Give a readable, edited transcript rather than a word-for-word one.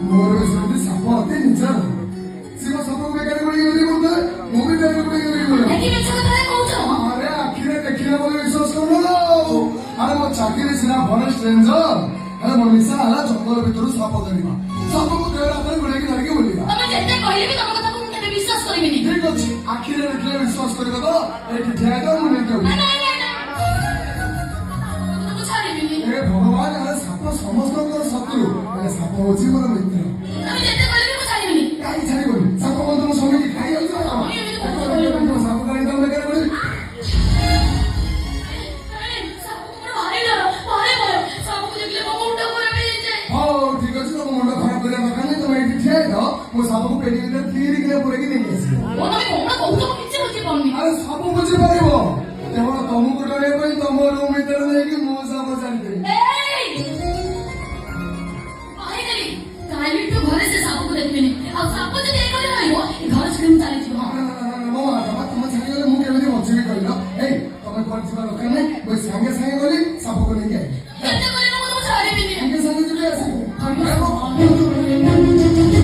ମୋର ସେମିତି ସାପ ଅତି ନିଜର ସିଏ ମୋ ସାପକୁ ବେକାରୀ କରିକି ଗଲି ବୋଧେ ମୁଁ ବି ବେକାରୀ କରିକି ଗଲି ଆରେ ଆଖିରେ ଦେଖିଲା ବୋଲି ବିଶ୍ୱାସ କରୁନ ଆରେ ମୋ ଚାକିରି ସିନା ଭଲ ଷ୍ଟ୍ରେଞ୍ଜର ଆରେ ମୋ ନିଶା ହେଲା ଜଙ୍ଗଲ ଭିତରୁ ସାପ ଧରିବା ସାପକୁ ଦେହରେ ହାତରେ ଗୋଡ଼େଇକି ଧରିକି ବୁଲିବା ଠିକ ଅଛି ଆଖିରେ ଦେଖିଲେ ବିଶ୍ୱାସ କରିବ ତ ଏଇଠି ଠିଆ ହେଇଯାଅ ମୁଁ ନେଇକି ଏ ଭଗବାନ ଆରେ ସାପ ସମସ୍ତଙ୍କର ଶତ୍ରୁ ହେଲେ ସାପ ହଉଛି ମୋର ମିତ୍ର କାହିଁ ଛାଡ଼ିବନି ସାପ ବନ୍ଧୁ ମୋ ସ୍ୱାମୀକି ଖାଇ ଯାଉଛି ସାପ କାହିଁ ତମ ବେକାରୀ କରି ହଉ ଠିକ ଅଛି ତମ ମୁଣ୍ଡ ଖରାପ କରିବା ଦରକାର ନାହିଁ ତମେ ଏଇଠି ଠିଆ ହେଇଯାଅ ମୁଁ ସାପକୁ ପେଟି ଭିତରେ ଥିରିକିନା ପୁରେଇକି ନେଇକି ଆସିବି ଆରେ ସବୁ ବୁଝିପାରିବ କେବଳ ତମକୁ ଡରିବା ପାଇଁ ତମ ରୁମ୍ ଭିତରେ ନେଇକି ମୋ ସାପ ଛାଡ଼ିଦେବି ତମେ ଛାଡ଼ିଗଲେ ମୁଁ କେମିତି ବଞ୍ଚିବି କହିଲ ଏଇ ତମେ କୁଆଡ଼େ ଯିବା ଦରକାର ନାହିଁ ମୁଁ ସାଙ୍ଗେ ସାଙ୍ଗେ ଗଲି ସାପକୁ ନେଇକି ଆଇଲି